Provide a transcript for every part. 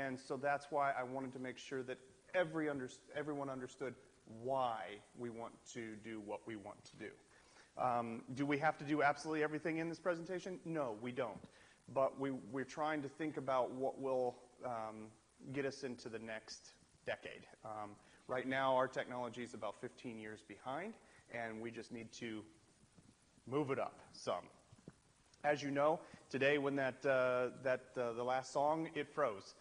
and so that's why I wanted to make sure that everyone understood why we want to do what we want to do. Do we have to do absolutely everything in this presentation? No, we don't. But we're trying to think about what will get us into the next decade. Right now, our technology is about 15 years behind, and we just need to move it up some. As you know, today when the last song, it froze.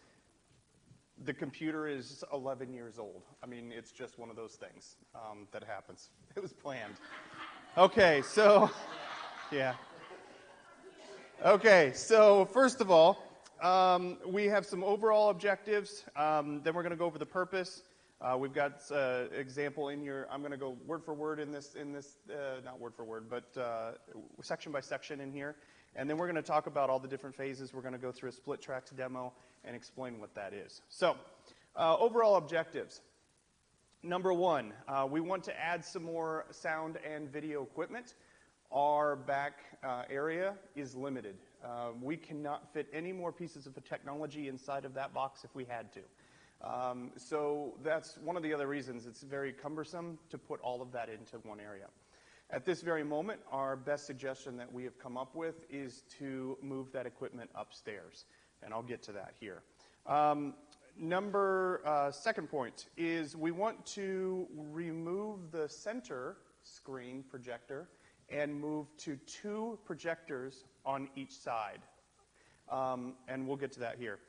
The computer is 11 years old. I mean, it's just one of those things that happens. It was planned. Okay, so, yeah. Okay, so first of all, we have some overall objectives. Then we're going to go over the purpose. We've got example in your, I'm going to go word for word in this not word for word, but section by section in here. And then we're going to talk about all the different phases. We're going to go through a split tracks demo and explain what that is. So, overall objectives. Number one, we want to add some more sound and video equipment. Our back area is limited. We cannot fit any more pieces of technology inside of that box if we had to. So that's one of the other reasons it's very cumbersome to put all of that into one area. At this very moment, our best suggestion that we have come up with is to move that equipment upstairs, and I'll get to that here. Second point is we want to remove the center screen projector and move to 2 projectors on each side, and we'll get to that here.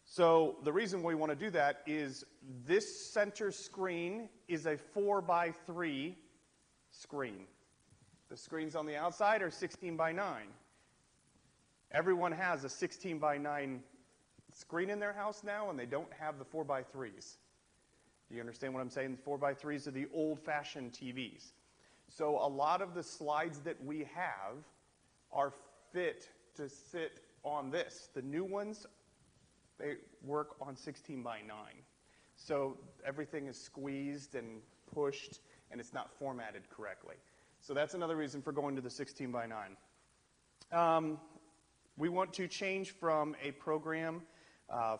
So the reason we want to do that is this center screen is a 4x3 screen. The screens on the outside are 16 by 9. Everyone has a 16 by 9 screen in their house now, and they don't have the 4x3s. Do you understand what I'm saying? The 4x3s are the old-fashioned TVs. So a lot of the slides that we have are fit to sit on this. The new ones, they work on 16 by 9. So everything is squeezed and pushed, and it's not formatted correctly. So that's another reason for going to the 16 by 9. We want to change from a program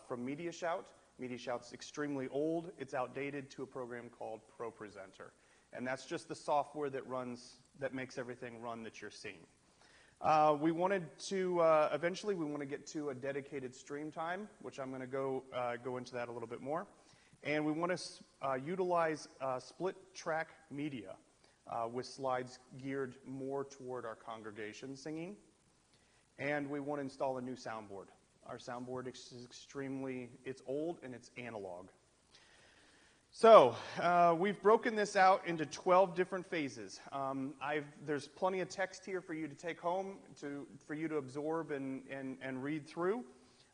from MediaShout. MediaShout's extremely old. It's outdated to a program called ProPresenter. And that's just the software that makes everything run that you're seeing. We wanted to, eventually we want to get to a dedicated stream time, which I'm going to go into that a little bit more. And we want to utilize split track media with slides geared more toward our congregation singing. And we want to install a new soundboard. Our soundboard is it's old and it's analog. So we've broken this out into 12 different phases. There's plenty of text here for you to take home, for you to absorb and read through.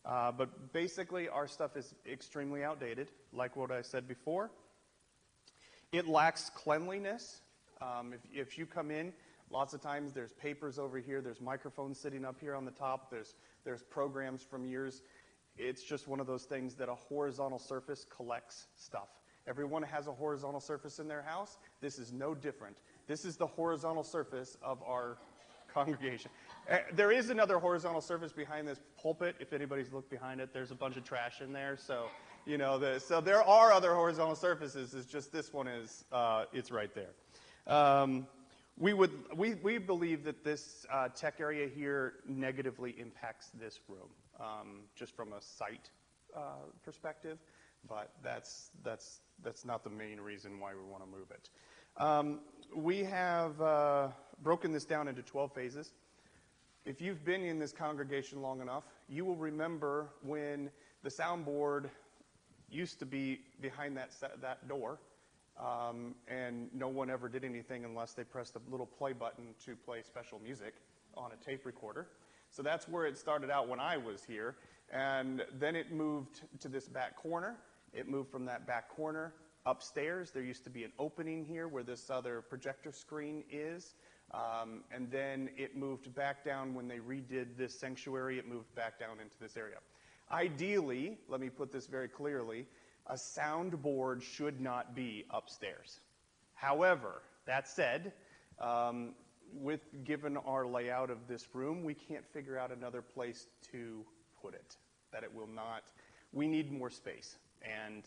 But basically, our stuff is extremely outdated, like what I said before. It lacks cleanliness. If you come in, lots of times there's papers over here, there's microphones sitting up here on the top, there's programs from years. It's just one of those things that a horizontal surface collects stuff. Everyone has a horizontal surface in their house. This is no different. This is the horizontal surface of our congregation. There is another horizontal surface behind this pulpit. If anybody's looked behind it, there's a bunch of trash in there. So, so there are other horizontal surfaces. It's just this one is, it's right there. We believe that this tech area here negatively impacts this room, just from a site perspective. But that's not the main reason why we want to move it. We have broken this down into 12 phases. If you've been in this congregation long enough, you will remember when the soundboard used to be behind that door, and no one ever did anything unless they pressed the little play button to play special music on a tape recorder. So that's where it started out when I was here. And then it moved to this back corner. It moved from that back corner upstairs. There used to be an opening here where this other projector screen is. And then it moved back down when they redid this sanctuary. It moved back down into this area. Ideally, let me put this very clearly, a soundboard should not be upstairs. However, that said, given our layout of this room, we can't figure out another place to put it, that it will not We need more space. And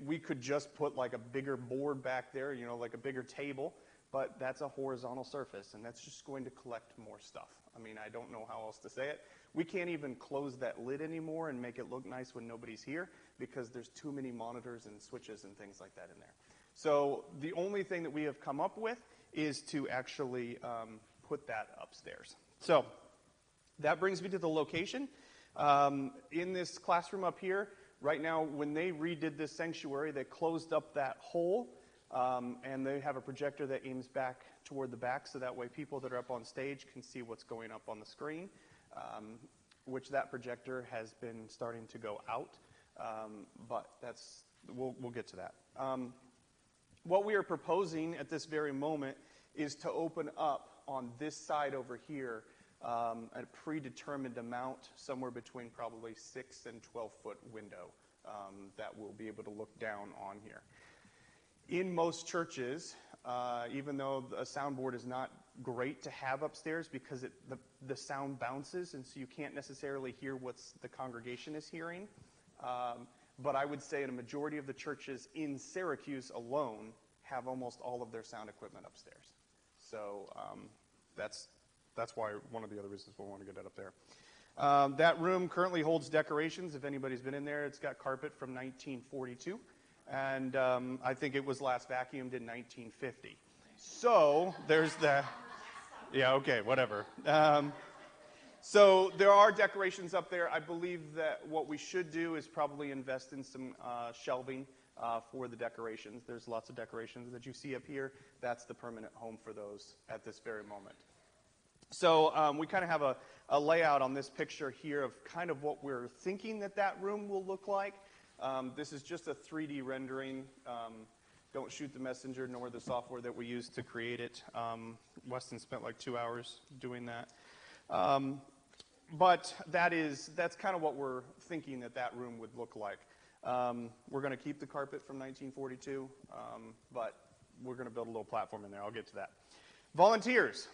we could just put like a bigger board back there, you know, like a bigger table, but that's a horizontal surface, and that's just going to collect more stuff. I mean, I don't know how else to say it. We can't even close that lid anymore and make it look nice when nobody's here because there's too many monitors and switches and things like that in there. So the only thing that we have come up with is to actually put that upstairs. So that brings me to the location. In this classroom up here, right now, when they redid this sanctuary, they closed up that hole, and they have a projector that aims back toward the back, so that way people that are up on stage can see what's going up on the screen, which that projector has been starting to go out, but we'll get to that. What we are proposing at this very moment is to open up on this side over here a predetermined amount, somewhere between probably 6 and 12-foot window that we'll be able to look down on here. In most churches, even though a soundboard is not great to have upstairs because the sound bounces, and so you can't necessarily hear what the congregation is hearing, but I would say in a majority of the churches in Syracuse alone have almost all of their sound equipment upstairs. So that's why one of the other reasons we want to get that up there. That room currently holds decorations. If anybody's been in there, it's got carpet from 1942. And I think it was last vacuumed in 1950. So there's that. Yeah, okay, whatever. So there are decorations up there. I believe that what we should do is probably invest in some shelving for the decorations. There's lots of decorations that you see up here. That's the permanent home for those at this very moment. So we kind of have a layout on this picture here of kind of what we're thinking that room will look like. This is just a 3D rendering. Don't shoot the messenger nor the software that we use to create it. Weston spent like 2 hours doing that. But that's kind of what we're thinking that room would look like. We're going to keep the carpet from 1942, but we're going to build a little platform in there. I'll get to that. Volunteers.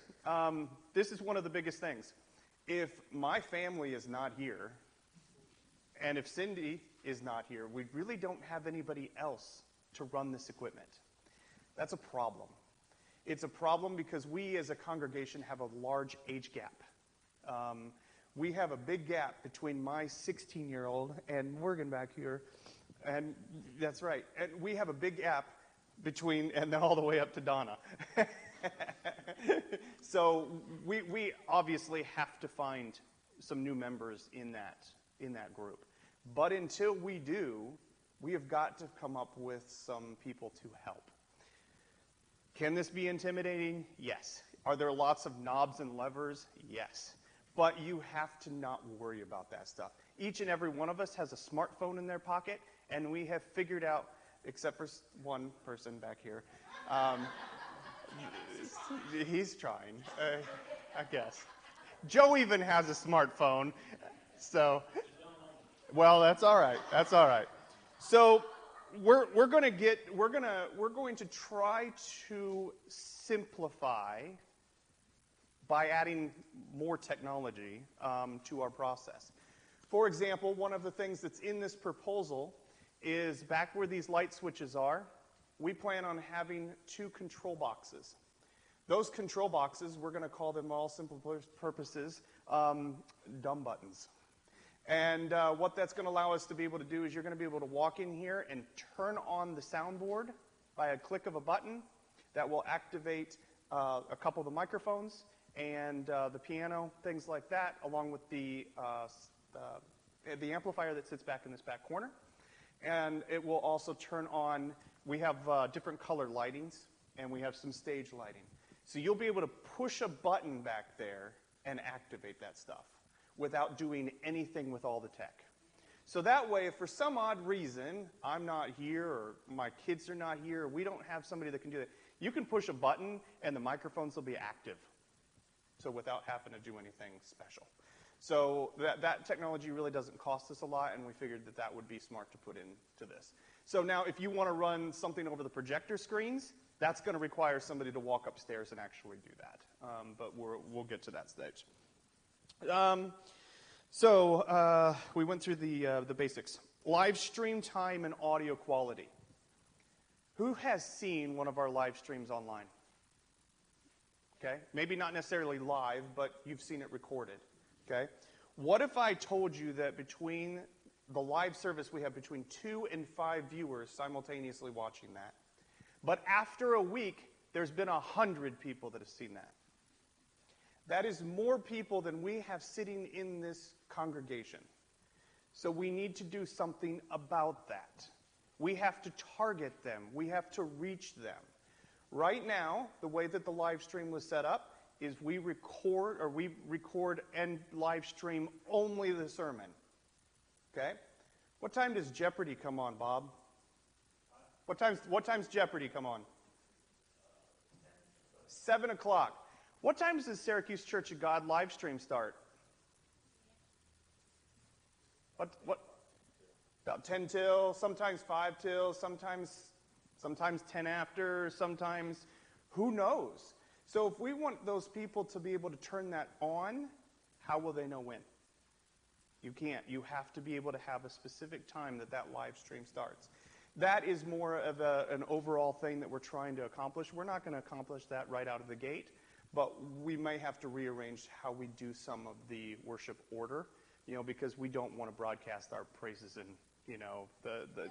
This is one of the biggest things. If my family is not here, and if Cindy is not here, we really don't have anybody else to run this equipment. That's a problem. It's a problem because we as a congregation have a large age gap. We have a big gap between my 16-year-old and Morgan back here, and that's right. And we have a big gap between, and then all the way up to Donna. So we obviously have to find some new members in that group. But until we do, we have got to come up with some people to help. Can this be intimidating? Yes. Are there lots of knobs and levers? Yes. But you have to not worry about that stuff. Each and every one of us has a smartphone in their pocket, and we have figured out, except for one person back here, he's trying, I guess. Joe even has a smartphone, so, well, that's all right. That's all right. So we're going to try to simplify by adding more technology to our process. For example, one of the things that's in this proposal is back where these light switches are, we plan on having 2 control boxes. Those control boxes, we're going to call them, all simple purposes, dumb buttons. And what that's going to allow us to be able to do is you're going to be able to walk in here and turn on the soundboard by a click of a button that will activate a couple of the microphones and the piano, things like that, along with the amplifier that sits back in this back corner. And it will also turn on, we have different color lightings, and we have some stage lighting. So you'll be able to push a button back there and activate that stuff without doing anything with all the tech. So that way, if for some odd reason I'm not here or my kids are not here, or we don't have somebody that can do that, you can push a button and the microphones will be active. So without having to do anything special. So that technology really doesn't cost us a lot, and we figured that would be smart to put into this. So now if you want to run something over the projector screens, that's going to require somebody to walk upstairs and actually do that. But we'll get to that stage. So we went through the basics. Live stream time and audio quality. Who has seen one of our live streams online? Okay, maybe not necessarily live, but you've seen it recorded. Okay, what if I told you that between the live service we have between 2 and 5 viewers simultaneously watching that, but after a week there's been 100 people that have seen that? That is more people than we have sitting in this congregation. So we need to do something about that. We have to target them. We have to reach them. Right now, the way that the live stream was set up is we record and live stream only the sermon. Okay? What time does Jeopardy come on, Bob? What time's Jeopardy come on? 7 o'clock. What time does the Syracuse Church of God live stream start? What? About 10 till, sometimes 5 till, sometimes 10 after, sometimes, who knows? So if we want those people to be able to turn that on, how will they know when? You can't. You have to be able to have a specific time that live stream starts. That is more of an overall thing that we're trying to accomplish. We're not going to accomplish that right out of the gate, but we may have to rearrange how we do some of the worship order, because we don't want to broadcast our praises and, the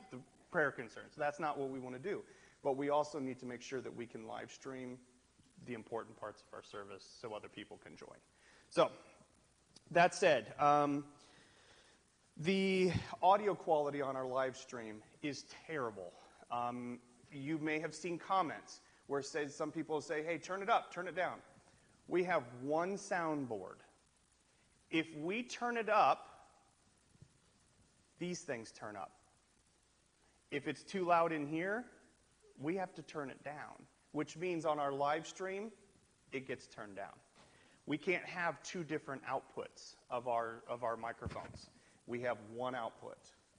prayer concerns. That's not what we want to do. But we also need to make sure that we can live stream the important parts of our service so other people can join. So, that said, the audio quality on our live stream is terrible. You may have seen comments where some people say, hey, turn it up, turn it down. We have one soundboard. If we turn it up, these things turn up. If it's too loud in here, we have to turn it down, which means on our live stream, it gets turned down. We can't have two different outputs of our microphones. We have one output.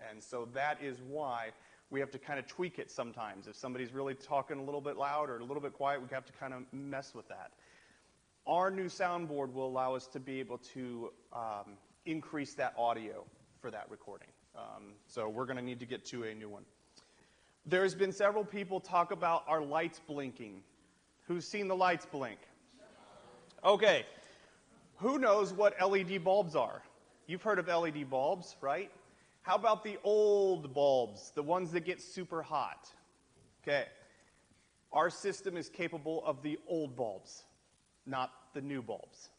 And so that is why we have to kind of tweak it sometimes. If somebody's really talking a little bit loud or a little bit quiet, we have to kind of mess with that. Our new soundboard will allow us to be able to increase that audio for that recording. So we're going to need to get to a new one. There's been several people talk about our lights blinking. Who's seen the lights blink? Okay. Who knows what LED bulbs are? You've heard of LED bulbs, right? How about the old bulbs, the ones that get super hot? Okay. Our system is capable of the old bulbs, not the new bulbs.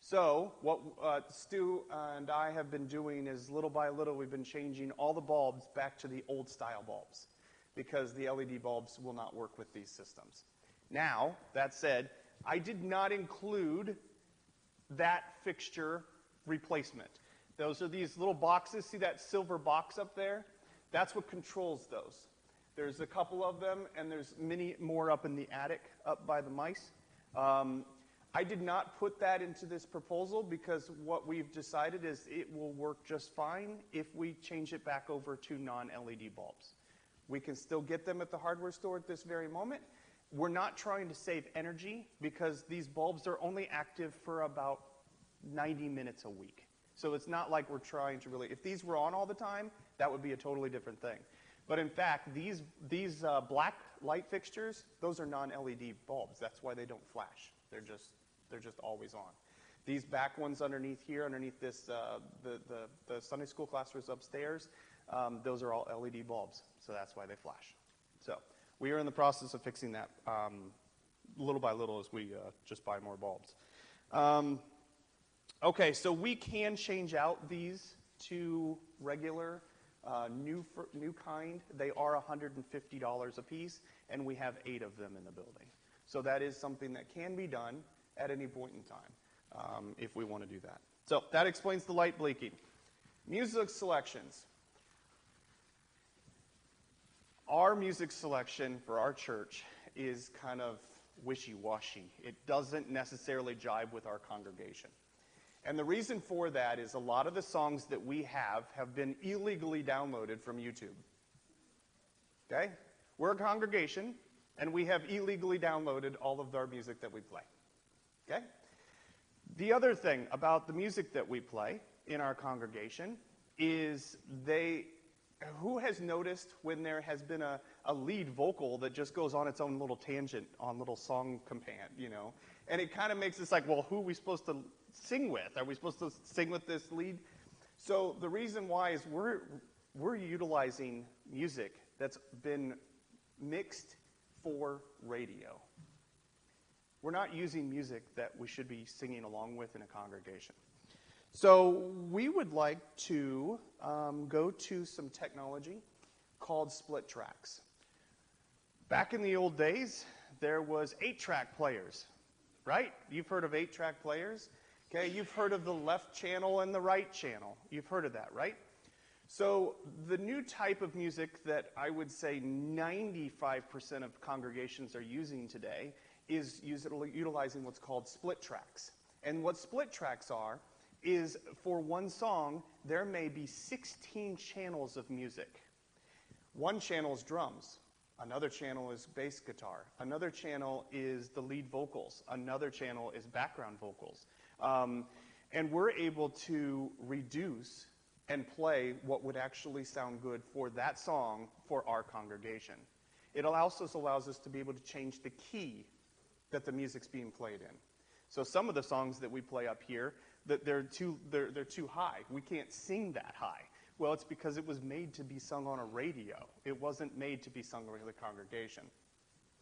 So what Stu and I have been doing is little by little we've been changing all the bulbs back to the old style bulbs because the LED bulbs will not work with these systems. Now, that said, I did not include that fixture replacement. Those are these little boxes. See that silver box up there? That's what controls those. There's a couple of them, and there's many more up in the attic, up by the mice. I did not put that into this proposal because what we've decided is it will work just fine if we change it back over to non-LED bulbs. We can still get them at the hardware store at this very moment. We're not trying to save energy because these bulbs are only active for about 90 minutes a week. So it's not like we're trying to really, if these were on all the time, that would be a totally different thing. But in fact, these black light fixtures, those are non-LED bulbs. That's why they don't flash. They're just always on. These back ones underneath here, underneath this, the Sunday school classrooms upstairs, those are all LED bulbs. So that's why they flash. So we are in the process of fixing that little by little as we just buy more bulbs. Okay, so we can change out these to regular, new kind. They are $150 a piece, and we have 8 of them in the building. So that is something that can be done at any point in time if we want to do that. So that explains the light blinking. Music selections. Our music selection for our church is kind of wishy-washy. It doesn't necessarily jibe with our congregation. And the reason for that is a lot of the songs that we have been illegally downloaded from YouTube. Okay? We're a congregation, and we have illegally downloaded all of our music that we play. Okay? The other thing about the music that we play in our congregation is who has noticed when there has been a lead vocal that just goes on its own little tangent on little song command, And it kind of makes us like, well, who are we supposed to sing with? Are we supposed to sing with this lead? So the reason why is we're utilizing music that's been mixed for radio. We're not using music that we should be singing along with in a congregation. So we would like to go to some technology called split tracks. Back in the old days, there was 8-track players, right? You've heard of 8-track players? Okay, you've heard of the left channel and the right channel. You've heard of that, right? So the new type of music that I would say 95% of congregations are using today is utilizing what's called split tracks. And what split tracks are is for one song, there may be 16 channels of music. One channel is drums. Another channel is bass guitar. Another channel is the lead vocals. Another channel is background vocals. And we're able to reduce and play what would actually sound good for that song for our congregation. It also allows us to be able to change the key that the music's being played in. So some of the songs that we play up here, they're too high. We can't sing that high. Well, it's because it was made to be sung on a radio. It wasn't made to be sung with the congregation.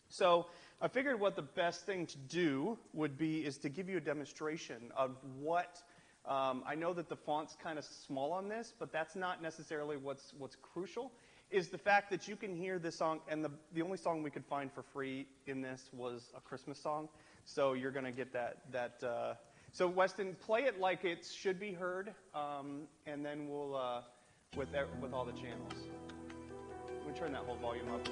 So I figured what the best thing to do would be is to give you a demonstration of what, I know that the font's kind of small on this, but that's not necessarily what's crucial, is the fact that you can hear this song, and the only song we could find for free in this was a Christmas song, so you're going to get that. So Weston, play it like it should be heard, and then we'll, with all the channels. Let me turn that whole volume up.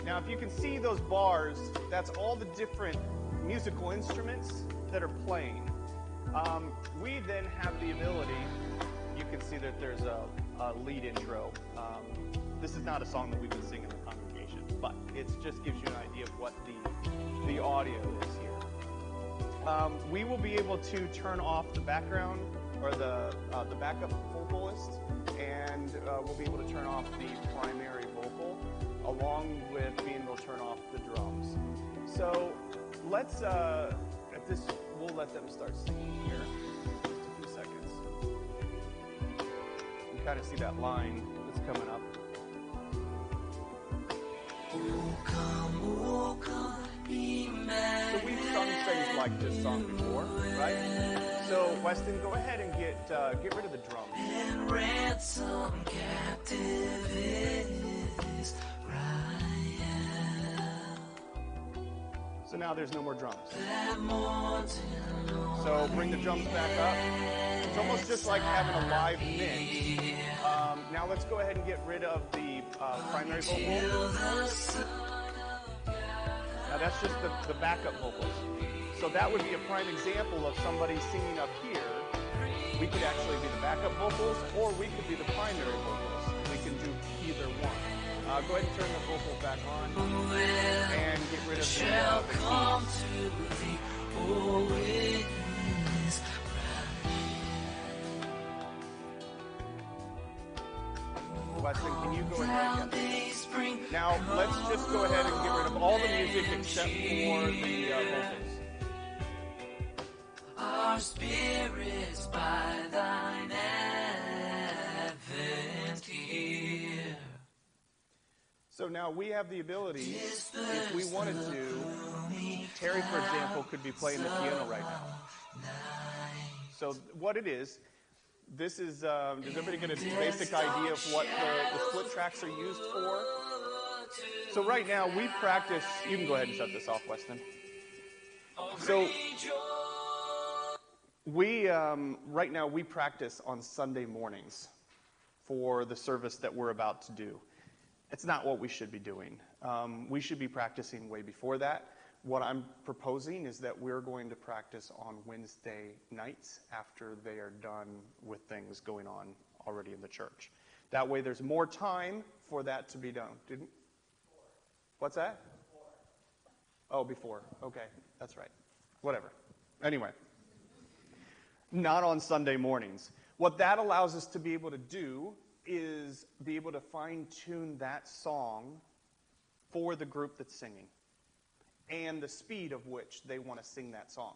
Now, if you can see those bars, that's all the different musical instruments that are playing. We then have the ability, you can see that there's a lead intro. This is not a song that we would sing in the congregation, but it just gives you an idea of what the audio is here. We will be able to turn off the background or the backup vocalist, and we'll be able to turn off the primary vocal, along with being able to turn off the drums. So let's, we'll let them start singing here in just a few seconds. You can kind of see that line that's coming up. So we've sung things like this song before, right? So Weston, go ahead and get rid of the drums. And ransom captive is so now there's no more drums. So bring the drums back up. It's almost just like having a live mix. Now let's go ahead and get rid of the primary vocal. Now that's just the backup vocals. So that would be a prime example of somebody singing up here. We could actually be the backup vocals, or we could be the primary vocals. We can do either one. Go ahead and turn the vocals back on and get rid of the Weston, can you go ahead again? Now, let's just go ahead and get rid of all the music except for the vocals. Our spirits by thine advent here. So now we have the ability, if we wanted to, Terry, for example, could be playing the piano right now. So what it is, this is, does everybody get a basic idea of what the split tracks are used for? So right now we practice, you can go ahead and shut this off, Weston. So we, right now we practice on Sunday mornings for the service that we're about to do. It's not what we should be doing. We should be practicing way before that. What I'm proposing is that we're going to practice on Wednesday nights after they are done with things going on already in the church. That way there's more time for that to be done. What's that? Oh, before. Okay, that's right. Whatever. Anyway. Not on Sunday mornings. What that allows us to be able to do is be able to fine-tune that song for the group that's singing and the speed of which they want to sing that song.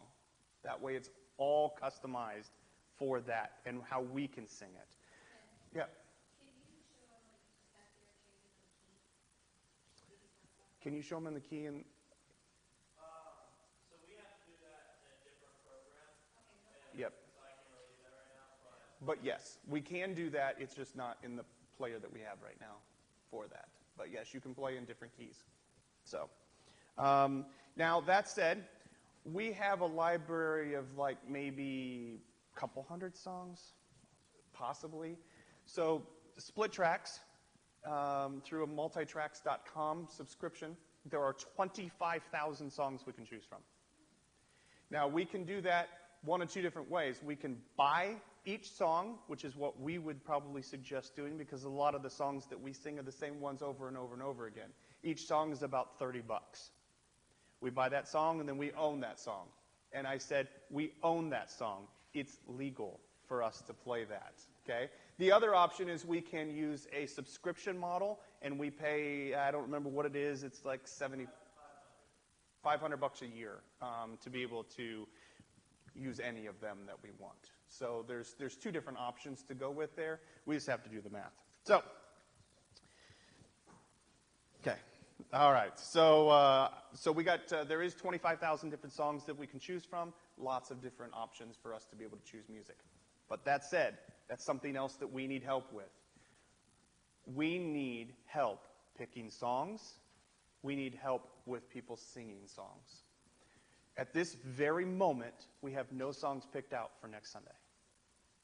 That way it's all customized for that and how we can sing it. Yeah. Can you show them in the key? And So we have to do that in a different program. yep. So I can't really do that right now. But yes, we can do that. It's just not in the player that we have right now for that. But yes, you can play in different keys. So now that said, we have a library of like maybe a couple hundred songs, possibly. So split tracks through a multitracks.com subscription. There are 25,000 songs we can choose from. Now we can do that one of two different ways. We can buy each song, which is what we would probably suggest doing because a lot of the songs that we sing are the same ones over and over and over again. Each song is about $30. We buy that song and then we own that song. And I said, we own that song. It's legal for us to play that, okay? The other option is we can use a subscription model and we pay, I don't remember what it is, it's like $500 a year to be able to use any of them that we want. So there's two different options to go with there. We just have to do the math. So, okay. All right. So we got, there is 25,000 different songs that we can choose from. Lots of different options for us to be able to choose music. But that said, that's something else that we need help with. We need help picking songs. We need help with people singing songs. At this very moment, we have no songs picked out for next Sunday.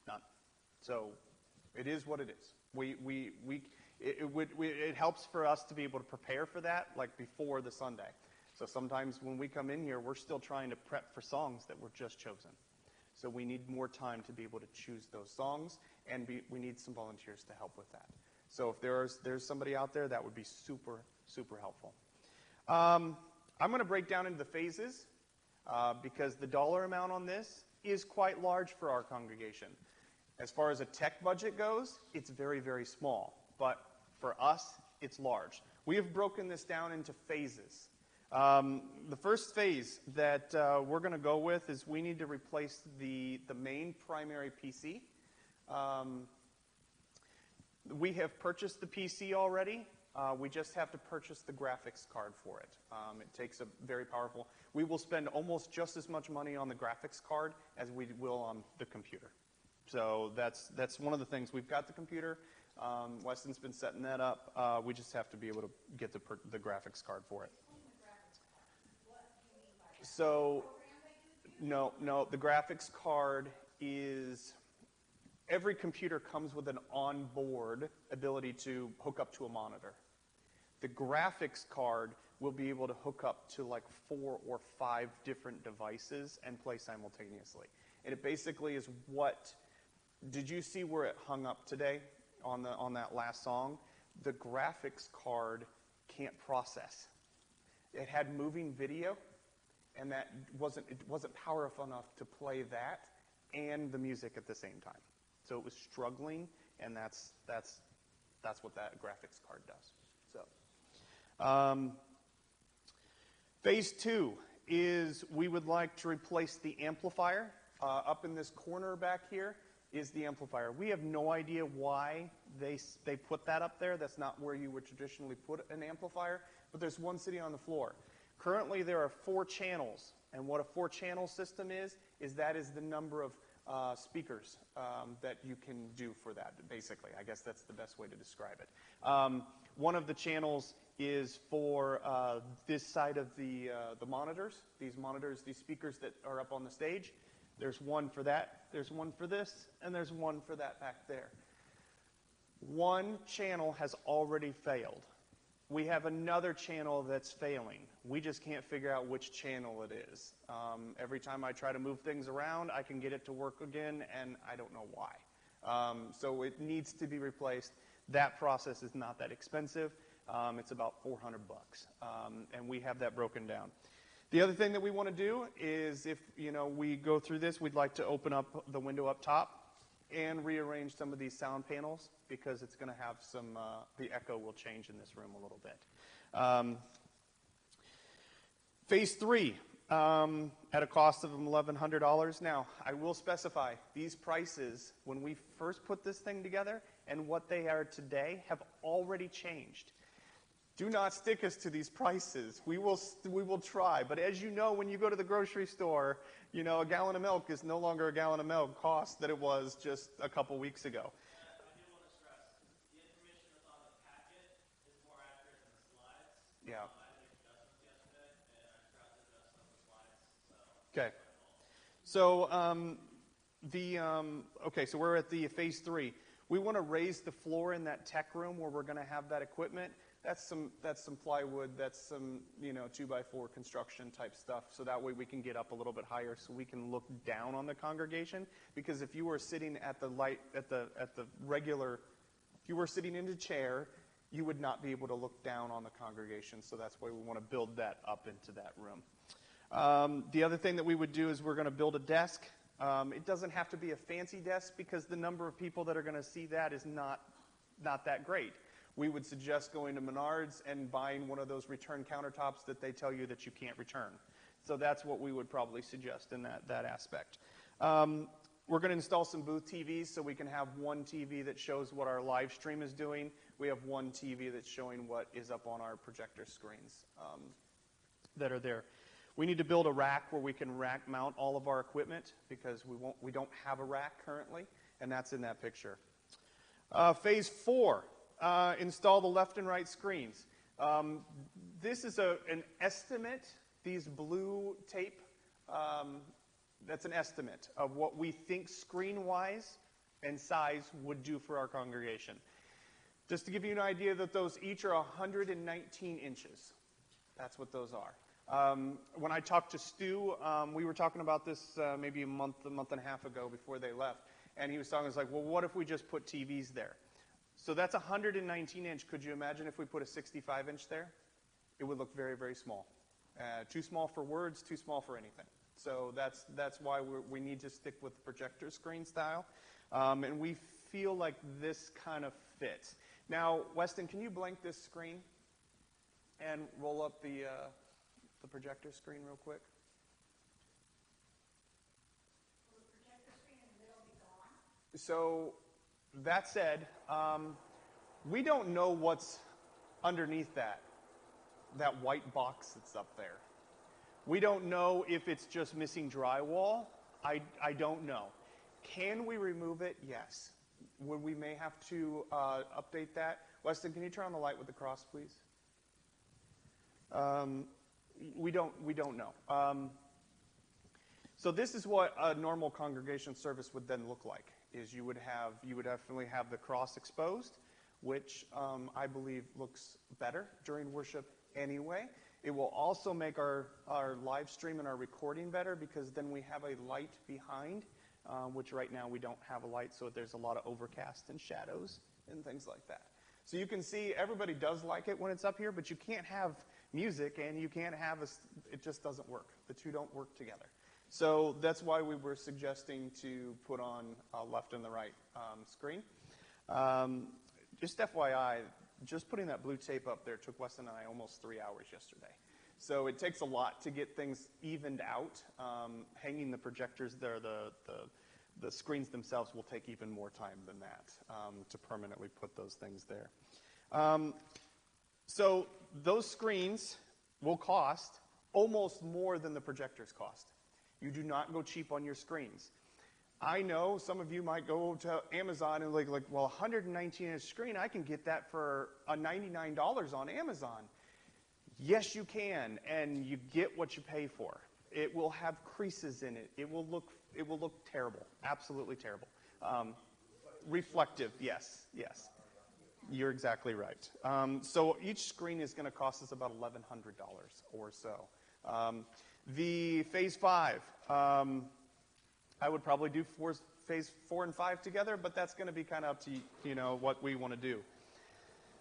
None. So it is what it is. It helps for us to be able to prepare for that, like before the Sunday. So sometimes when we come in here, we're still trying to prep for songs that were just chosen. So we need more time to be able to choose those songs, and we need some volunteers to help with that. So if there's somebody out there, that would be super, super helpful. I'm going to break down into the phases because the dollar amount on this is quite large for our congregation. As far as a tech budget goes, it's very, very small. But for us, it's large. We have broken this down into phases. The first phase that we're going to go with is we need to replace the main primary PC. We have purchased the PC already. We just have to purchase the graphics card for it. It takes a very powerful. We will spend almost just as much money on the graphics card as we will on the computer. So that's one of the things. We've got the computer. Weston's been setting that up. We just have to be able to get the graphics card for it. So, no, the graphics card is, every computer comes with an onboard ability to hook up to a monitor. The graphics card will be able to hook up to like 4 or 5 different devices and play simultaneously. And it basically is what, did you see where it hung up today on that last song? The graphics card can't process. It had moving video, and it wasn't powerful enough to play that and the music at the same time. So it was struggling, and that's what that graphics card does. So, phase 2 is we would like to replace the amplifier. Up in this corner back here is the amplifier. We have no idea why they put that up there. That's not where you would traditionally put an amplifier, but there's one sitting on the floor. Currently, there are 4 channels, and what a 4-channel system is that is the number of speakers that you can do for that, basically. I guess that's the best way to describe it. One of the channels is for this side of the monitors, these speakers that are up on the stage. There's one for that, there's one for this, and there's one for that back there. One channel has already failed. We have another channel that's failing. We just can't figure out which channel it is. Every time I try to move things around, I can get it to work again, and I don't know why. So it needs to be replaced. That process is not that expensive. It's about $400, and we have that broken down. The other thing that we want to do is if, we go through this, we'd like to open up the window up top and rearrange some of these sound panels because it's going to have some, the echo will change in this room a little bit. Phase 3, at a cost of $1,100. Now, I will specify these prices, when we first put this thing together and what they are today, have already changed. Do not stick us to these prices. We will try. But as you know, when you go to the grocery store, a gallon of milk is no longer a gallon of milk cost that it was just a couple weeks ago. I do want to stress, the information that's on the packet is more accurate than the slides. Yeah. I made adjustments yesterday, and I forgot to adjust some of the slides. Okay. So so we're at the phase 3. We want to raise the floor in that tech room where we're going to have that equipment. That's some plywood. That's some 2x4 construction type stuff. So that way we can get up a little bit higher, so we can look down on the congregation. Because if you were sitting at the regular, if you were sitting in a chair, you would not be able to look down on the congregation. So that's why we want to build that up into that room. The other thing that we would do is we're going to build a desk. It doesn't have to be a fancy desk because the number of people that are going to see that is not that great. We would suggest going to Menards and buying one of those return countertops that they tell you that you can't return. So that's what we would probably suggest in that aspect. We're going to install some booth TVs so we can have one TV that shows what our live stream is doing. We have one TV that's showing what is up on our projector screens that are there. We need to build a rack where we can rack mount all of our equipment because we don't have a rack currently, and that's in that picture. Phase 4. Install the left and right screens. This is an estimate. These blue tape, that's an estimate of what we think screen-wise and size would do for our congregation. Just to give you an idea that those each are 119 inches. That's what those are. When I talked to Stu, we were talking about this maybe a month and a half ago before they left, and he was talking, well, what if we just put TVs there? So that's 119 inch. Could you imagine if we put a 65 inch there? It would look very, very small. Too small for words, too small for anything. So that's why we need to stick with the projector screen style. And we feel like this kind of fits. Now, Weston, can you blank this screen and roll up the projector screen real quick? Will the projector screen in the middle be gone? So that said, we don't know what's underneath that white box that's up there. We don't know if it's just missing drywall. I don't know. Can we remove it? Yes. We may have to update that. Weston, can you turn on the light with the cross, please? We don't know. So this is what a normal congregation service would then look like. Is you would definitely have the cross exposed, which I believe looks better during worship anyway. It will also make our live stream and our recording better because then we have a light behind, which right now we don't have a light, so there's a lot of overcast and shadows and things like that. So you can see everybody does like it when it's up here, but you can't have music and you can't have it just doesn't work. The two don't work together. So that's why we were suggesting to put on left and the right screen. Just FYI, just putting that blue tape up there took Weston and I almost 3 hours yesterday. So it takes a lot to get things evened out. Hanging the projectors there, the screens themselves will take even more time than that to permanently put those things there. So those screens will cost almost more than the projectors cost. You do not go cheap on your screens. I know some of you might go to Amazon and like, well, 119-inch screen, I can get that for $99 on Amazon. Yes, you can, and you get what you pay for. It will have creases in it. It will look terrible, absolutely terrible. Reflective, yes. You're exactly right. So each screen is going to cost us about $1,100 or so. The phase 5, I would probably do phase 4 and 5 together, but that's going to be kind of up to what we want to do.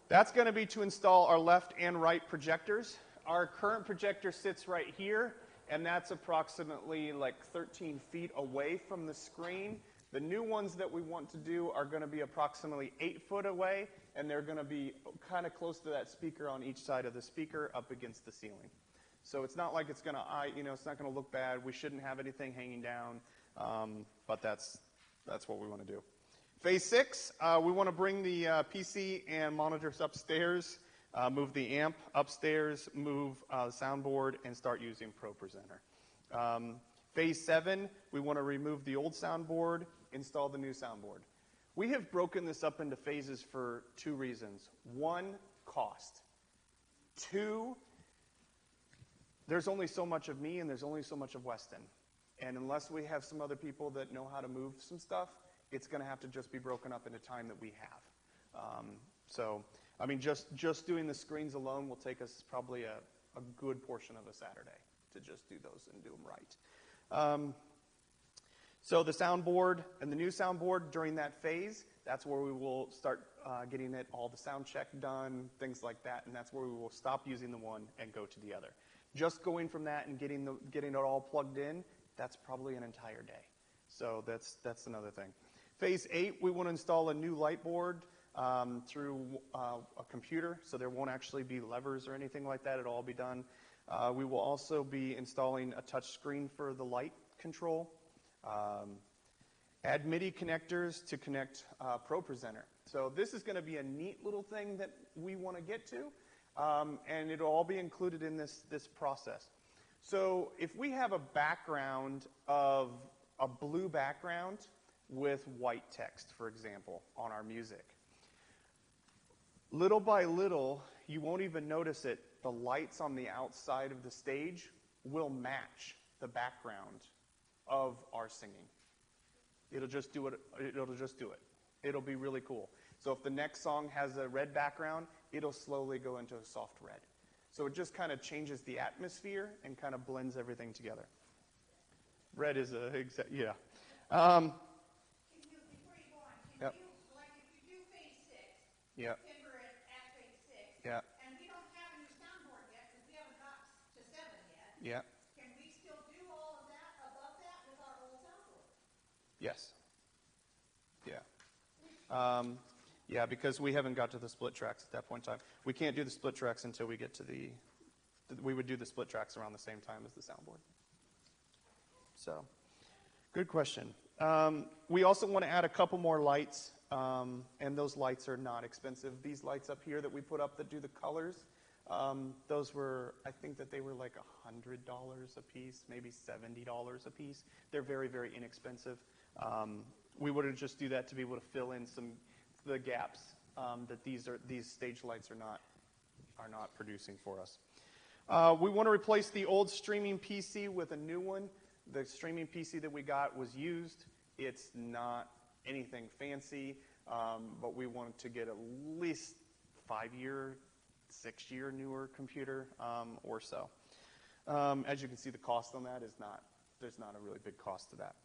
That's going to be to install our left and right projectors. our current projector sits right here, and that's approximately like 13 feet away from the screen. The new ones that we want to do are going to be approximately 8 foot away, and they're going to be kind of close to that speaker on each side of the speaker up against the ceiling. So it's not like it's going to, it's not going to look bad. We shouldn't have anything hanging down, but that's what we want to do. Phase 6, we want to bring the PC and monitors upstairs, move the amp upstairs, move the soundboard, and start using ProPresenter. Phase 7, we want to remove the old soundboard, install the new soundboard. We have broken this up into phases for 2 reasons. 1, cost. 2, there's only so much of me and there's only so much of Weston. And unless we have some other people that know how to move some stuff, it's going to have to just be broken up into time that we have. Just doing the screens alone will take us probably a good portion of a Saturday to just do those and do them right. So the soundboard and the new soundboard during that phase, that's where we will start getting all the sound check done, things like that, and that's where we will stop using the one and go to the other. Just going from that and getting it all plugged in, that's probably an entire day. So that's another thing. Phase 8, we want to install a new light board through a computer, so there won't actually be levers or anything like that. It'll all be done. We will also be installing a touch screen for the light control. Add MIDI connectors to connect ProPresenter. So this is going to be a neat little thing that we want to get to, and it'll all be included in this process. So if we have a background of a blue background with white text, for example, on our music, little by little, you won't even notice it, the lights on the outside of the stage will match the background of our singing. It'll just do it. It'll be really cool. So if the next song has a red background, it'll slowly go into a soft red. So it just kind of changes the atmosphere and kind of blends everything together. Red is Before you go on, Yep. like if you do phase 6, Yep. timber it at phase 6, Yeah. and we don't have a new soundboard yet because we haven't got to 7 yet, Yeah. can we still do all of that above that with our old soundboard? Yes. Yeah. Yeah, because we haven't got to the split tracks at that point in time. We can't do the split tracks until we get to we would do the split tracks around the same time as the soundboard. So, good question. We also want to add a couple more lights, and those lights are not expensive. These lights up here that we put up that do the colors, those were, I think that they were like $100 a piece, maybe $70 a piece. They're very, very inexpensive. We would just do that to be able to fill in the gaps that these stage lights are not producing for us. We want to replace the old streaming PC with a new one. The streaming PC that we got was used. It's not anything fancy, but we wanted to get at least 5-year, 6-year newer computer or so. As you can see, the cost on that there's not a really big cost to that.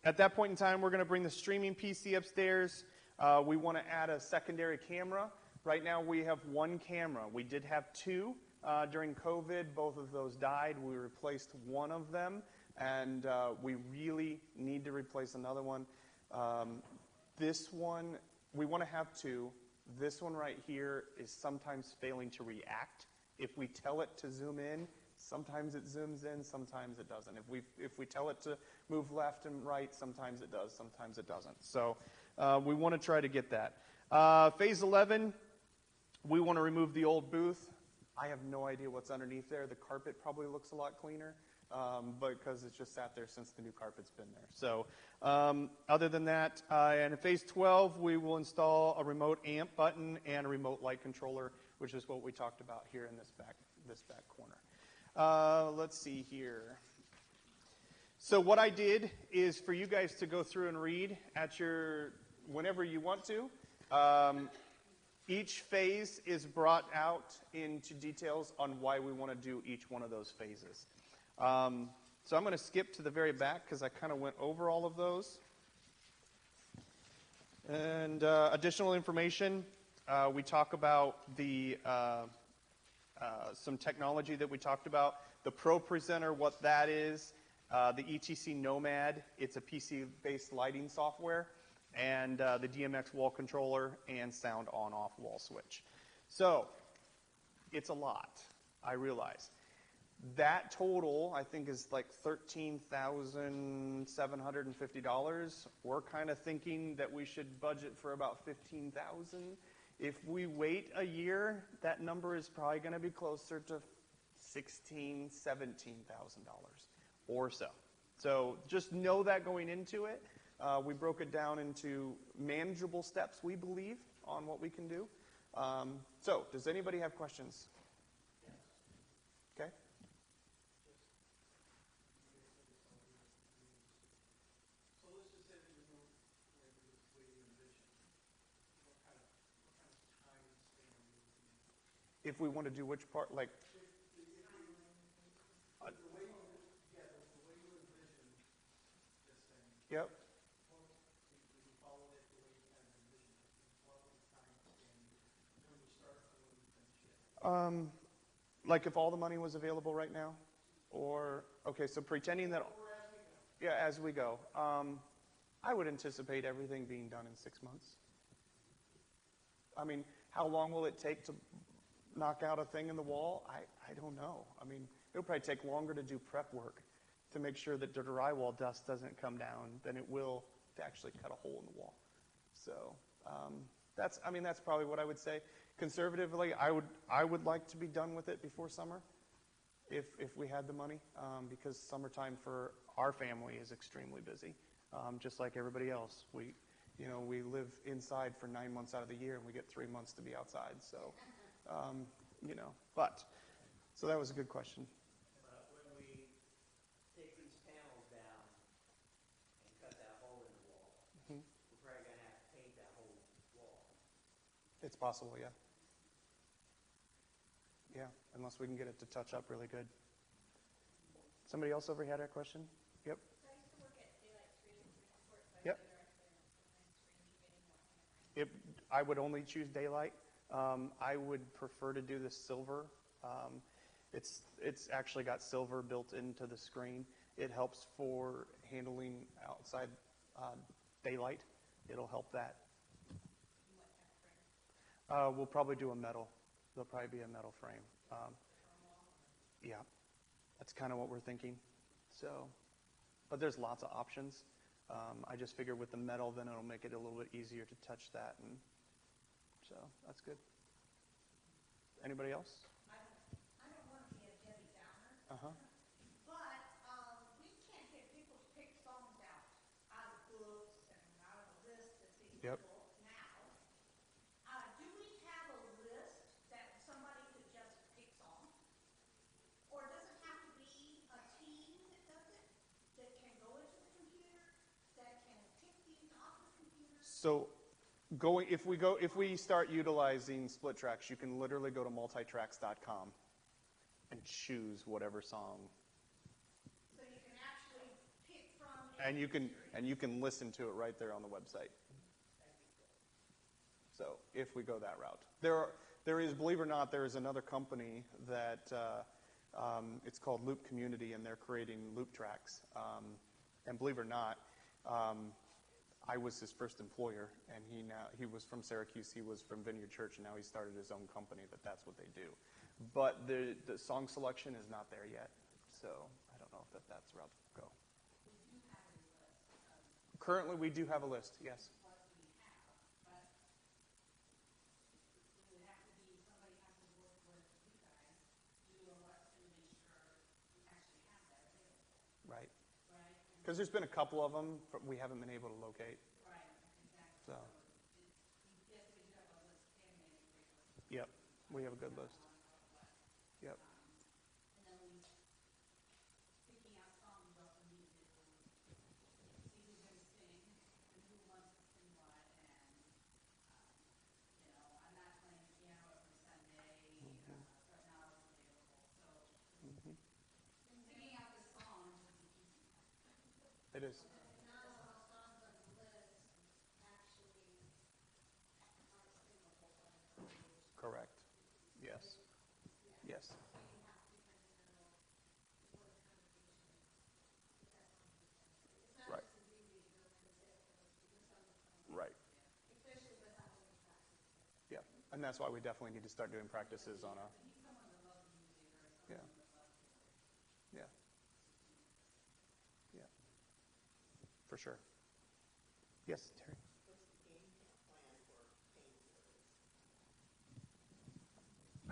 At that point in time, we're going to bring the streaming PC upstairs. We want to add a secondary camera. Right now, we have 1 camera. We did have 2 during COVID. Both of those died. We replaced one of them, and we really need to replace another one. This one, we want to have 2. This one right here is sometimes failing to react. If we tell it to zoom in, sometimes it zooms in, sometimes it doesn't. If we tell it to move left and right, sometimes it does, sometimes it doesn't. So we want to try to get that. Phase 11, we want to remove the old booth. I have no idea what's underneath there. The carpet probably looks a lot cleaner, because it's just sat there since the new carpet's been there. So other than that, and in phase 12, we will install a remote amp button and a remote light controller, which is what we talked about here in this back corner. Let's see here. So what I did is for you guys to go through and read at whenever you want to. Each phase is brought out into details on why we want to do each one of those phases. So I'm going to skip to the very back because I kind of went over all of those. And additional information, we talk about the some technology that we talked about. The Pro Presenter, what that is, the ETC Nomad, it's a PC-based lighting software, and the DMX wall controller and sound on-off wall switch. So it's a lot, I realize. That total, I think, is like $13,750. We're kind of thinking that we should budget for about $15,000. If we wait a year, that number is probably going to be closer to $16,000, $17,000 or so. So just know that going into it. We broke it down into manageable steps, we believe, on what we can do. So does anybody have questions? Okay. So let's just say that we don't like this way you envision. What kind of time span are we looking at? If we want to do which part, like, The way you envision this thing, yep. if we follow it the way you kind of envision it, what was the time span when we start and when we finish it? Like if all the money was available right now? Or, okay, so pretending that, yeah, as we go. I would anticipate everything being done in 6 months. I mean, how long will it take to knock out a thing in the wall? I don't know. I mean, it'll probably take longer to do prep work to make sure that the drywall dust doesn't come down than it will to actually cut a hole in the wall. So that's probably what I would say. Conservatively, I would like to be done with it before summer, if we had the money, because summertime for our family is extremely busy, just like everybody else. We live inside for 9 months out of the year, and we get 3 months to be outside. So, so that was a good question. But when we take these panels down and cut that hole in the wall, we're probably going to have to paint that whole wall. It's possible, yeah. Yeah, unless we can get it to touch up really good. Somebody else over here had a question? Yep. So I used to work at Daylight Screening Sports, so Yep. they're actually on screen, getting more. I would only choose daylight. I would prefer to do the silver. It's actually got silver built into the screen. It helps for handling outside daylight. It'll help that. We'll probably do a metal. There'll probably be a metal frame. Yeah, that's kind of what we're thinking. So, but there's lots of options. I just figure with the metal, then it'll make it a little bit easier to touch that, and so that's good. Anybody else? I don't want to be a Debbie Downer, Uh-huh. but we can't get people to pick songs out of books and out of the list that these Yep. people now. Do we have a list that somebody could just pick songs? Or does it have to be a team that does it, that can go into the computer, that can pick these off the computer? So, if we start utilizing split tracks, you can literally go to multitracks.com and choose whatever song, So you can actually pick from. and you can listen to it right there on the website. So if we go that route, there is, believe it or not, there is another company that it's called Loop Community, and they're creating loop tracks. And believe it or not, I was his first employer, and he was from Syracuse. He was from Vineyard Church, and now he started his own company. That's what they do. But the song selection is not there yet, so I don't know if that's the route to go. Currently, we do have a list. Yes. Right. Because there's been a couple of them we haven't been able to locate. Right, exactly. So. Yes, we do have a list, and maybe a great list. Yep, we have a good list. Yep. And then we, picking out songs, we also need to see who's going to sing, and who wants to sing what, and, I'm not playing piano every Sunday, but now it's available, so. Picking out the songs is easy. It is. Not all songs on the list actually aren't singable. Correct. Yes. And that's why we definitely need to start doing practices on a. Yeah. Yeah. Yeah. For sure. Yes, Terry.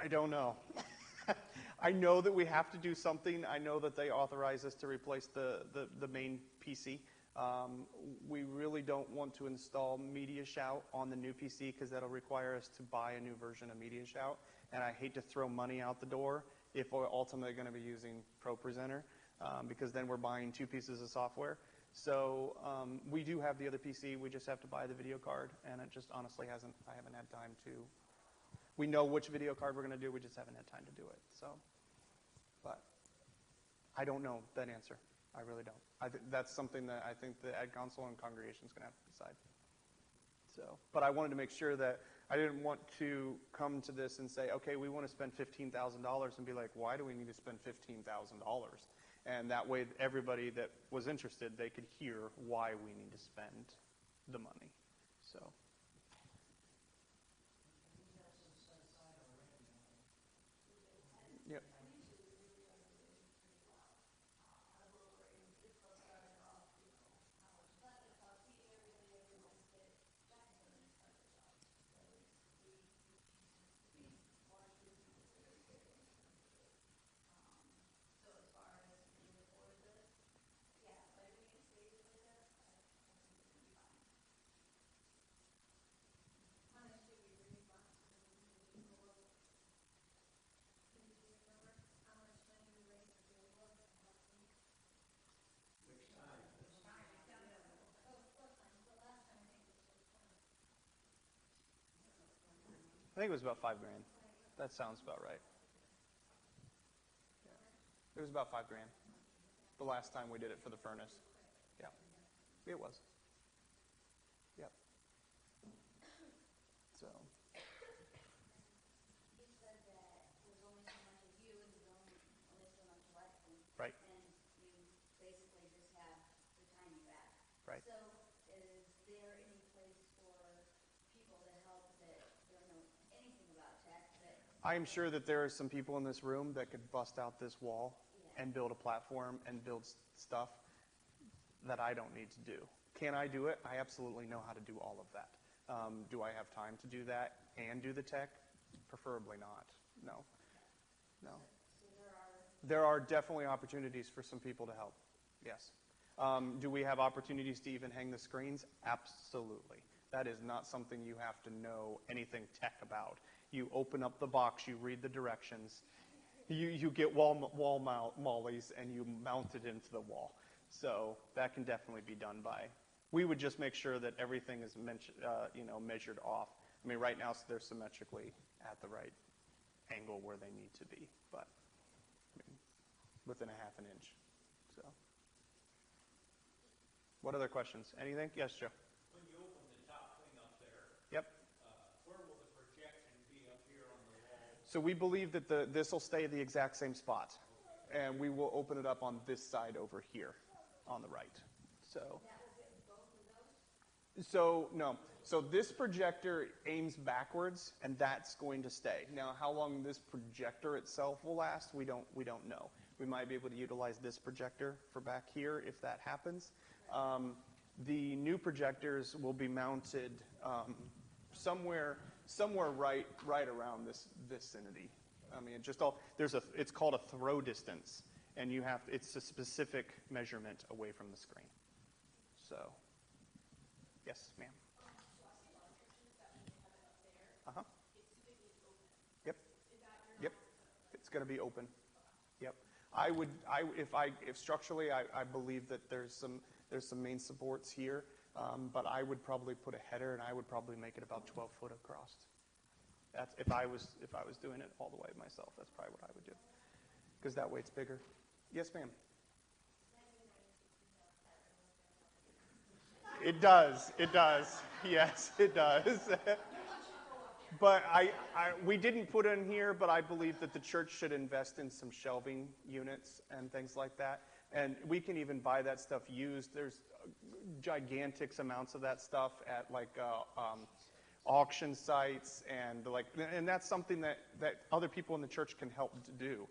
I don't know. I know that we have to do something. I know that they authorize us to replace the main PC. We really don't want to install Media Shout on the new PC because that'll require us to buy a new version of Media Shout. And I hate to throw money out the door if we're ultimately going to be using ProPresenter because then we're buying two pieces of software. So we do have the other PC. We just have to buy the video card, and it just honestly I haven't had time to. We know which video card we're going to do. We just haven't had time to do it. So, but I don't know that answer. I really don't. That's something that I think the Ed Council and congregation is going to have to decide. So, but I wanted to make sure that I didn't want to come to this and say, okay, we want to spend $15,000 and be like, why do we need to spend $15,000? And that way, everybody that was interested, they could hear why we need to spend the money. So. Yep. I think it was about $5,000. That sounds about right. Yeah. It was about $5,000 the last time we did it for the furnace. Yeah, it was. Yep. So. You said that there's only so much of you and there's only so much left. Right. And you basically just have the tiny back. Right. So is there any place for people to help that don't know anything about tech? I am sure that there are some people in this room that could bust out this wall and build a platform and build stuff that I don't need to do. Can I do it? I absolutely know how to do all of that. Do I have time to do that and do the tech? Preferably not. No. No. So There are definitely opportunities for some people to help. Yes. Do we have opportunities to even hang the screens? Absolutely. That is not something you have to know anything tech about. You open up the box, you read the directions, you get wall mollies, and you mount it into the wall. So that can definitely be done by. We would just make sure that everything is measured off. I mean, right now they're symmetrically at the right angle where they need to be, but I mean, within a half an inch. So, what other questions? Anything? Yes, Joe. When you open the top thing up there, Yep. Where will the projection be up here on the wall? So we believe that this will stay the exact same spot, and we will open it up on this side over here, on the right. So no. So this projector aims backwards, and that's going to stay. Now, how long this projector itself will last, we don't know. We might be able to utilize this projector for back here if that happens. The new projectors will be mounted somewhere right around this vicinity. I mean, it's called a throw distance, and it's a specific measurement away from the screen. So, yes, ma'am. Uh-huh. Yep. Yep. It's going to be open. Yep. If structurally, I believe that there's some main supports here, but I would probably put a header, and I would probably make it about 12 foot across. That's if I was doing it all the way myself. That's probably what I would do, because that way it's bigger. Yes, ma'am. It does. It does. Yes, it does. But we didn't put in here, but I believe that the church should invest in some shelving units and things like that. And we can even buy that stuff used. There's gigantic amounts of that stuff at like auction sites and and that's something that other people in the church can help to do.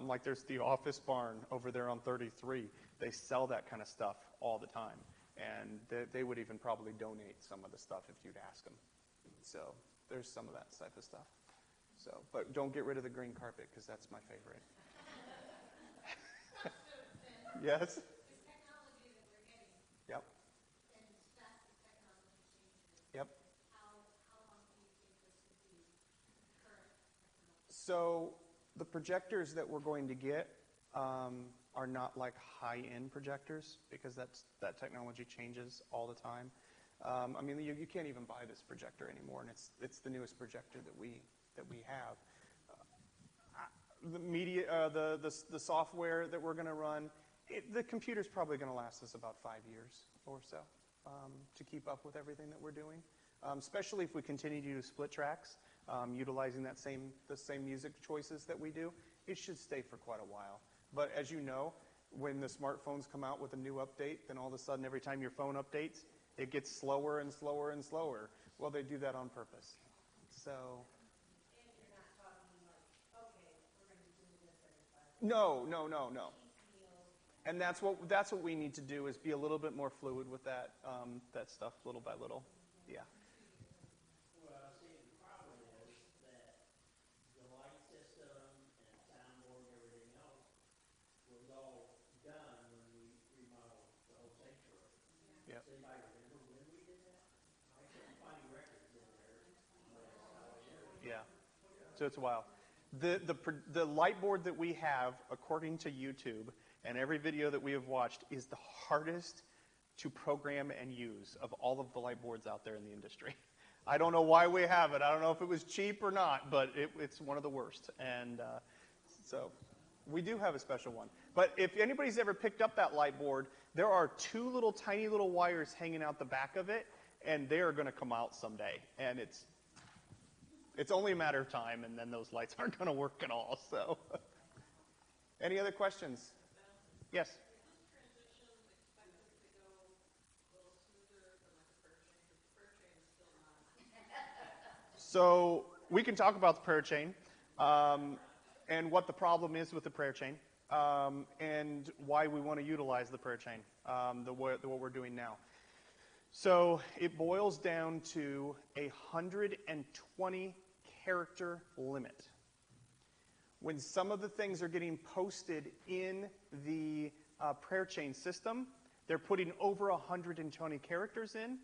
Like there's the Office Barn over there on 33. They sell that kind of stuff all the time, and they would even probably donate some of the stuff if you'd ask them. So there's some of that type of stuff. So, but don't get rid of the green carpet because that's my favorite. Yes. This technology that we're getting, Yep. and as fast as technology changes, Yep. how long do you think this will be current technology? So the projectors that we're going to get are not like high-end projectors because that technology changes all the time. I mean, you can't even buy this projector anymore, and it's the newest projector that we have. The media, the software that we're going to run, the computer's probably going to last us about 5 years or so to keep up with everything that we're doing. Especially if we continue to use split tracks, utilizing the same music choices that we do, it should stay for quite a while. But as you know, when the smartphones come out with a new update, then all of a sudden every time your phone updates, it gets slower and slower and slower. Well, they do that on purpose. So. And you're not talking like, okay, we're going to be doing this every 5 years. No. And that's what we need to do is be a little bit more fluid with that stuff little by little. Yeah. Well, see, the problem is that the light system and soundboard and everything else was all done when we remodeled the whole sanctuary. Yep. Does anybody remember when we did that? I couldn't find any records in there. Yeah. So it's a while. The light board that we have, according to YouTube and every video that we have watched, is the hardest to program and use of all of the light boards out there in the industry. I don't know why we have it. I don't know if it was cheap or not, but it's one of the worst. And so we do have a special one. But if anybody's ever picked up that light board, there are two tiny little wires hanging out the back of it, and they are going to come out someday. And it's only a matter of time, and then those lights aren't going to work at all. So, any other questions? Yes. So we can talk about the prayer chain and what the problem is with the prayer chain and why we want to utilize the prayer chain, what we're doing now. So it boils down to 120 character limit. When some of the things are getting posted in the prayer chain system, they're putting over 120 characters in.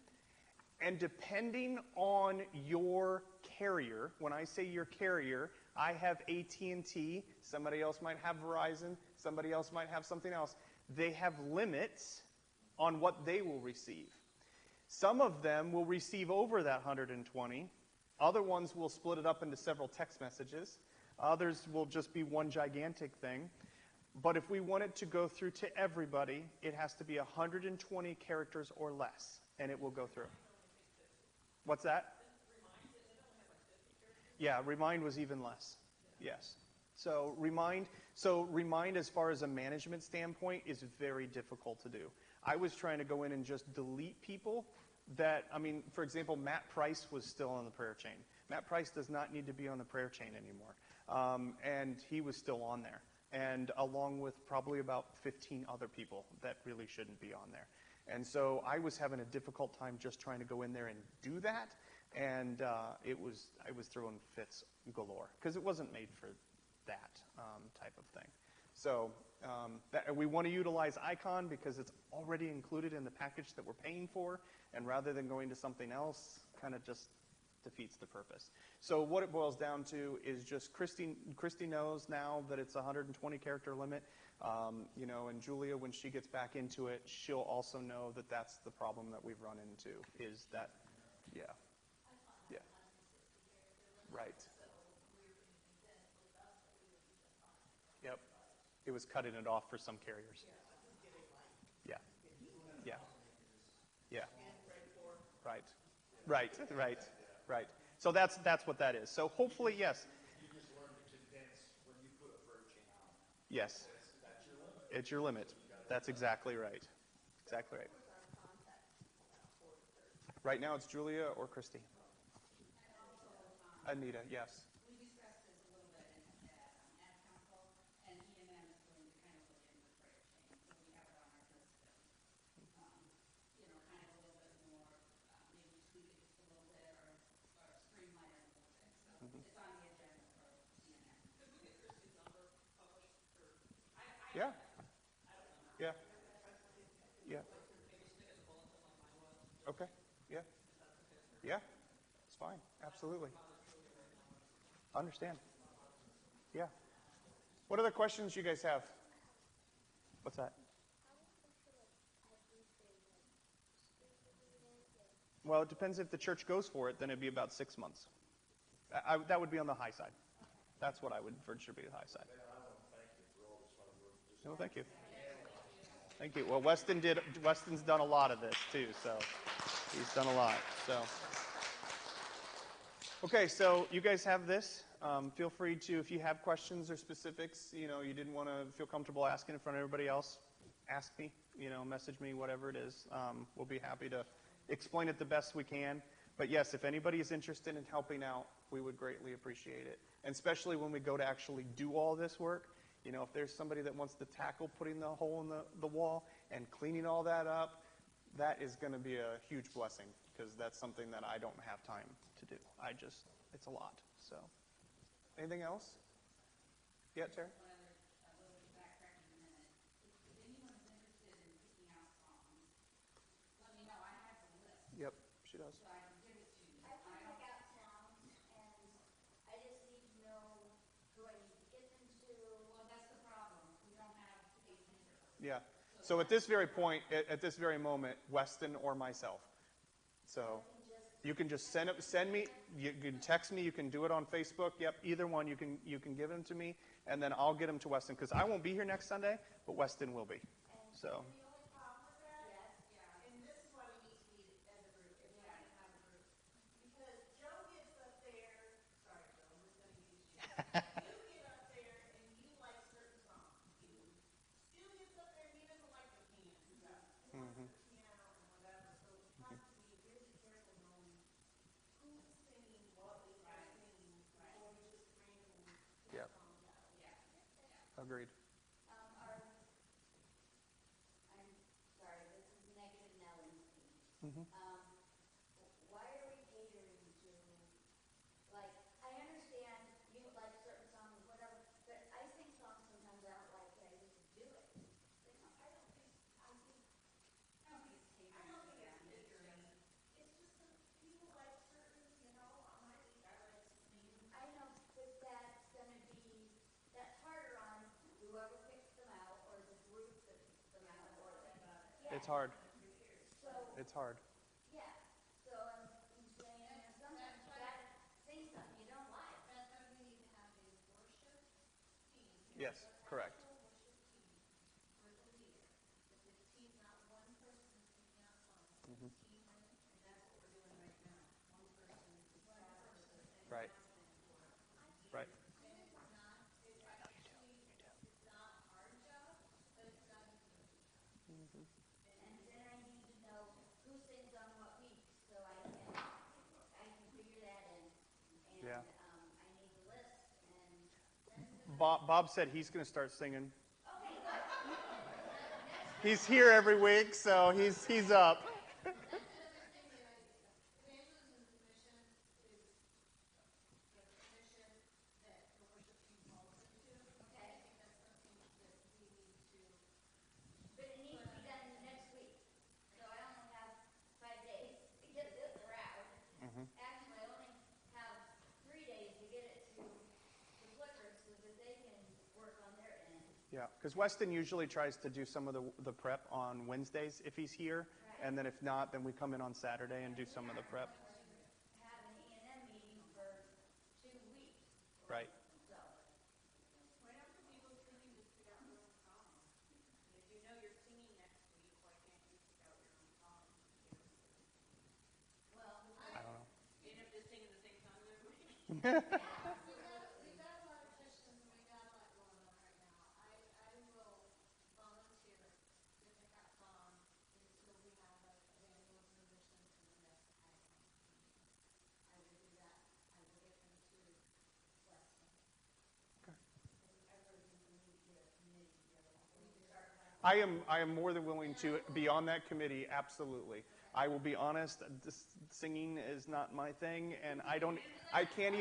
And depending on your carrier, when I say your carrier, I have AT&T, somebody else might have Verizon, somebody else might have something else. They have limits on what they will receive. Some of them will receive over that 120. Other ones will split it up into several text messages. Others will just be one gigantic thing. But if we want it to go through to everybody, it has to be 120 characters or less, and it will go through. What's that? Yeah, Remind was even less. Yes. So Remind as far as a management standpoint is very difficult to do. I was trying to go in and just delete people that, for example, Matt Price was still on the prayer chain. Matt Price does not need to be on the prayer chain anymore. And he was still on there. And along with probably about 15 other people that really shouldn't be on there. And so I was having a difficult time just trying to go in there and do that. And I was throwing fits galore because it wasn't made for that type of thing. So we want to utilize Icon because it's already included in the package that we're paying for. And rather than going to something else, kind of just defeats the purpose. So what it boils down to is just Christy knows now that it's a 120 character limit. And Julia, when she gets back into it, she'll also know that that's the problem that we've run into is that, yeah. Right. Yep. It was cutting it off for some carriers. Yeah. Right. So that's what that is. So hopefully, yes. You just learned to condense when you put a prayer chain on. Yes. That's your limit. It's your limit. That's exactly right. Exactly right. Right now it's Julia or Christy. Anita, yes. We discussed this a little bit at council, and EMM is going to kind of look into the prayer chain, so we have it on our list of, kind of a little bit more, maybe tweak it just a little bit or streamline it a little bit. So it's on the agenda for EMM. Could we get Christie's number published, or Yeah. Yeah. Yeah. maybe stick it in the bulletin like mine was? Okay. Yeah. Yeah. It's fine. Absolutely. Understand. Yeah. What other questions you guys have? What's that? Well, it depends if the church goes for it, then it'd be about 6 months. That would be on the high side. That's what I would venture to be the high side. No, thank you. Thank you. Well, Weston's done a lot of this too, so he's done a lot. So, okay, so you guys have this. Feel free to, if you have questions or specifics, you didn't want to feel comfortable asking in front of everybody else, ask me, message me, whatever it is. We'll be happy to explain it the best we can. But yes, if anybody is interested in helping out, we would greatly appreciate it. And especially when we go to actually do all this work, if there's somebody that wants to tackle putting the hole in the wall and cleaning all that up, that is going to be a huge blessing, because that's something that I don't have time to do. It's a lot. So, anything else? Yeah, Terry? One other, a little bit backtracking in a minute. If anyone's interested in picking out songs, let me know. I have the list, Yep, she does. so I can give it to you. I can pick out sounds, and I just need to know who I need to get them to. Well, that's the problem. We don't have a singer. Yeah. So at this very point, at this very moment, Weston or myself. So you can just send me. You can text me. You can do it on Facebook. Yep, either one. You can give them to me, and then I'll get them to Weston, because I won't be here next Sunday, but Weston will be. So. The only problem with that, Yeah. and this is why we need to meet as a group, if we're going to have a group. Because Joe gets up there, sorry Joe, I'm just going to use you. You get up there and you like certain songs. Stu gets up there and he doesn't like the piano stuff. He wants the piano and whatever, so we have to be really careful knowing who's singing what we are singing before we just randomly pick Yep. songs out. Agreed. I'm sorry, this is negative Nelly speech. Why are we catering to, like, I understand you like certain songs, whatever, but I sing songs sometimes I don't like, and I just do it. I don't think it's catering. It's just that people like certain, on my week, I like to sing. I know, but that's gonna be, that's harder on whoever picks them out, or the group that picks them out, or the. It's hard. So, It's hard. yeah, so I'm saying, sometimes you gotta sing something you don't like. That's why we need to have a worship team. Yes, correct. Worship team for the leader. If the team's not one person picking out songs, it's a team, and that's what we're doing right now. One person is the Right. Right. And it's not, it's actually, it's not our job, but it's not easy. And then I need to know who sings on what week, so I can figure that in. And, Yeah. I need the list, and Bob said he's going to start singing. He's here every week, so he's up. Evangelism commission is the commission that the worship team falls into. Okay. I think that's something that we need to, but it needs to be done next week. So I only have 5 days to get this around. Actually, I only have 3 days to get it to the Flickr so that they can work on their end. Yeah, because Weston usually tries to do some of the prep on Wednesdays if he's here, and then if not, then we come in on Saturday and do some of the prep. Have an E&M meeting for 2 weeks. Right. So, why don't the people singing just pick out their own songs? And if you know you're singing next week, why can't you pick out your own songs? well, I don't know. You end up just singing the same song every week. we've got a lot of Christians, and we got a lot going on right now. I will volunteer to pick out songs until we have a evangelism mission, and the rest I will do that. I will get them I am more than willing to be on that committee, absolutely. I will be honest, singing is not my thing, and I can't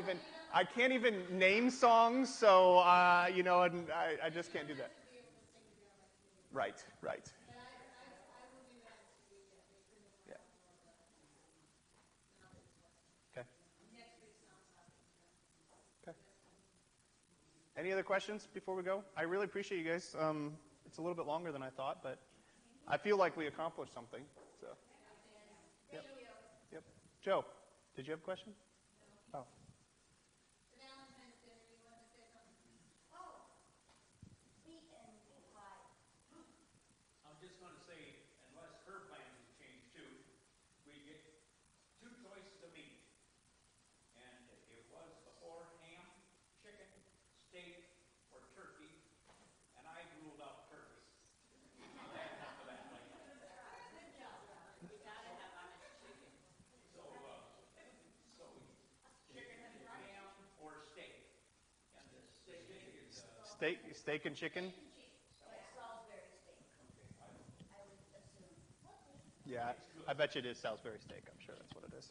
even name songs, so, you know, and I just can't do that. Right, right. Yeah. Okay. Okay. Any other questions before we go? I really appreciate you guys. It's a little bit longer than I thought, but I feel like we accomplished something. So. Yep. Yep. Joe, did you have a question? Oh. I'm just going to say, unless her plans have changed too, we get two choices of meat. And it was before ham, chicken, steak, or turkey, and I ruled out turkey. I'll add enough of that later. So chicken, ham, or steak. And the steak is Steak and chicken? Yeah, I bet you it is Salisbury steak. I'm sure that's what it is.